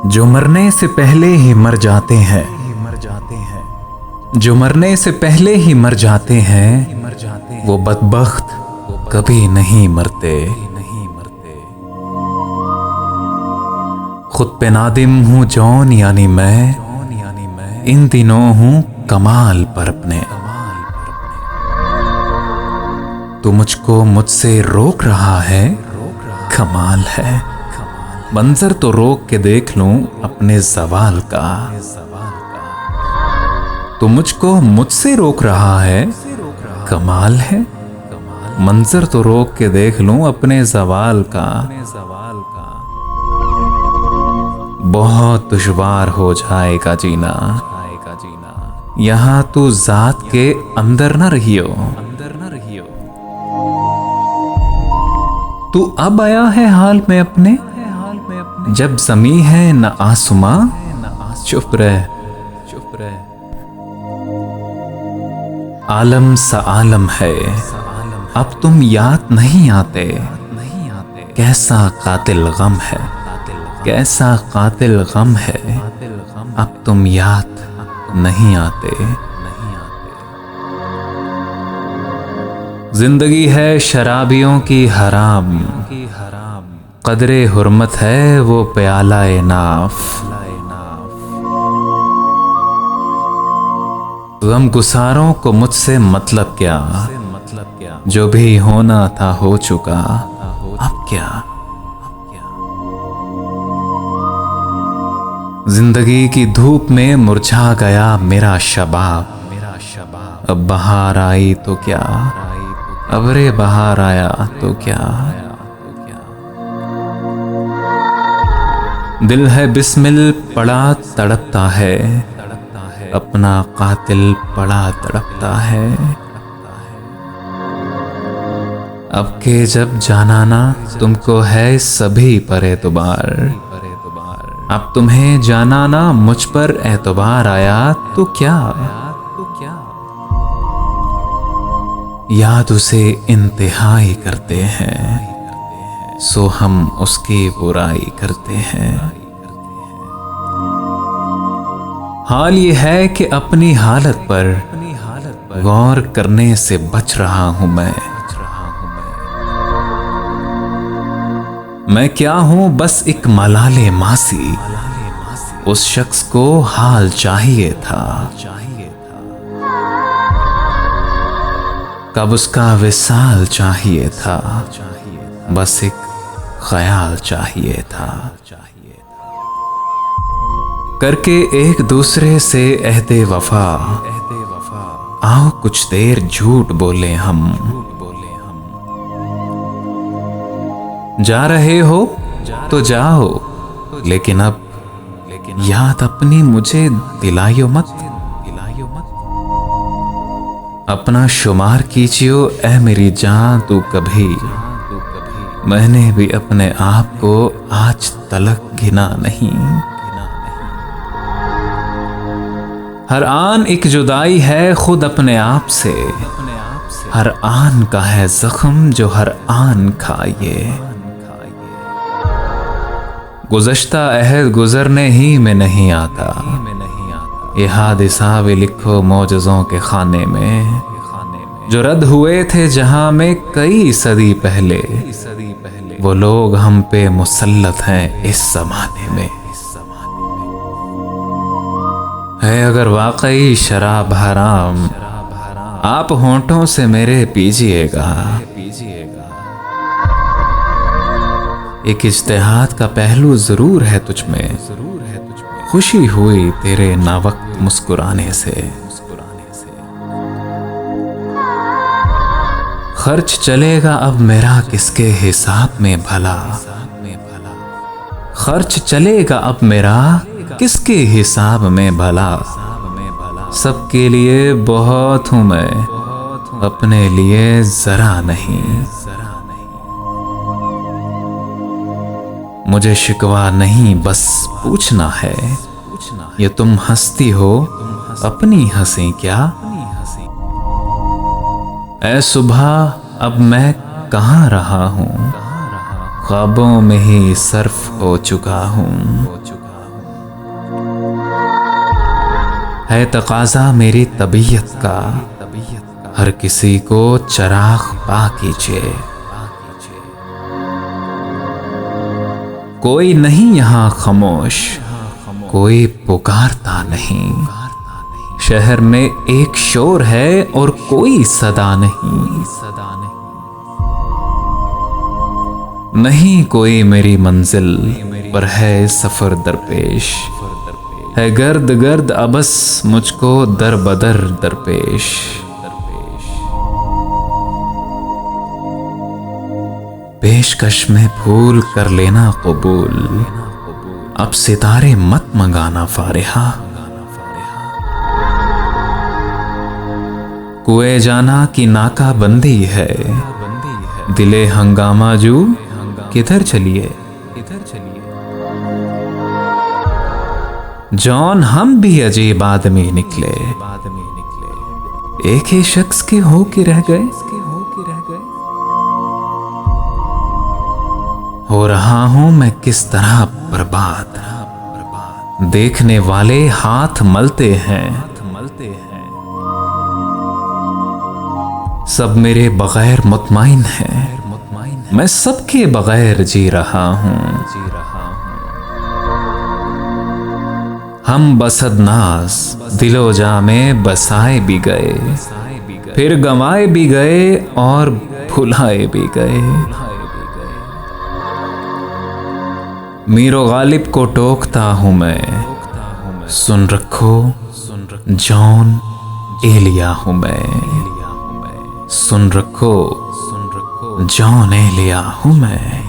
जो मरने से पहले ही मर जाते हैं, जो मरने से पहले ही मर जाते हैं, वो बदबख्त कभी नहीं मरते। खुद पे नादिम हूँ जौन यानी मैं, इन दिनों हूँ कमाल पर अपने। तू मुझको मुझसे रोक रहा है, कमाल है। मंजर तो रोक के देख लूं अपने ज़वाल का। तू मुझको मुझसे रोक रहा है, कमाल है। मंजर तो रोक के देख लूं अपने ज़वाल का। बहुत दुश्वार हो जाएगा जीना, यहां तू जात के अंदर न रहियो। तू अब आया है हाल में अपने, जब ज़मी है न आसमां। चुप रह, आलम सा आलम है, अब तुम याद नहीं आते। कैसा कातिल गम है, कैसा कातिल गम है, अब तुम याद नहीं आते। जिंदगी है शराबियों की हराम, कदरे हुर्मत है वो प्याला ए नाफ। गम गुसारों को मुझसे मतलब क्या, जो भी होना था हो चुका, अब क्या। जिंदगी की धूप में मुरझा गया मेरा शबाब। अब बहार आई तो क्या, अब रे बहार आया तो क्या। दिल है बिस्मिल पड़ा तड़पता है, अपना कातिल पड़ा तड़पता है। अब के जब जाना ना तुमको है सभी पर एतबार, अब तुम्हें जाना ना मुझ पर एतबार आया तो क्या। याद उसे इंतहाई करते हैं, सो हम उसकी बुराई करते हैं। हाल ये है कि अपनी हालत पर गौर करने से बच रहा हूं मैं क्या हूं बस एक मलाले मासी। उस शख्स को हाल चाहिए था, कब उसका विसाल चाहिए था, बस एक ख्याल चाहिए था। करके एक दूसरे से अहदे वफा, आओ कुछ देर झूठ बोले हम। जा रहे हो तो जाओ, लेकिन अब याद अपनी मुझे दिलाइयो मत। अपना शुमार कीजियो ऐ मेरी जान तू कभी, मैंने भी अपने आप को आज तलक गिना नहीं। हर आन एक जुदाई है खुद अपने आप से, हर आन का है जख्म जो हर आन खाए। गुज़श्ता अहद गुजरने ही में नहीं आता, ये हादिसा भी लिखो मौजज़ों के खाने में, जो रद्द हुए थे जहां में कई सदी पहले। वो लोग हम पे मुसल्लत हैं इस ज़माने में। है अगर वाकई शराब हराम, आप होंठों से मेरे पीजिएगा। एक इज्तिहाद का पहलू जरूर है तुझ में, खुशी हुई तेरे नावक्त मुस्कुराने से। खर्च चलेगा अब मेरा किसके हिसाब में भला, खर्च चलेगा अब मेरा किसके हिसाब में भला। सबके लिए बहुत हूं मैं, अपने लिए जरा नहीं। मुझे शिकवा नहीं बस पूछना है, ये तुम हंसती हो अपनी हंसी क्या। ऐ सुबह अब मैं कहाँ रहा हूँ, ख्वाबों में ही सर्फ हो चुका हूँ। है तकाजा मेरी तबीयत का, हर किसी को चराग पा कीजिए। कोई नहीं यहाँ खामोश, कोई पुकारता नहीं। शहर में एक शोर है और कोई सदा नहीं। नहीं कोई मेरी मंजिल पर है सफर दरपेश, है गर्द गर्द अबस मुझको दर बदर दरपेश। पेशकश में फूल कर लेना कबूल, अब सितारे मत मंगाना फारिहा। कुए जाना की नाका बंदी है, दिले हंगामा जू किधर चलिए। जॉन हम भी अजीब आदमी निकले, एक ही शख्स के हो के रह गए। हो रहा हूं मैं किस तरह बर्बाद, देखने वाले हाथ मलते हैं। सब मेरे बगैर मुतमईन हैं, मैं सबके बगैर जी रहा हूं। हम बसदनास दिलो जा में बसाए भी गए, फिर गंवाए भी गए और भुलाए भी गए। मीरो गालिब को टोकता हूं मैं, सुन रखो जॉन एलिया हूं मैं। सुन रखो जॉन एलिया हूं मैं।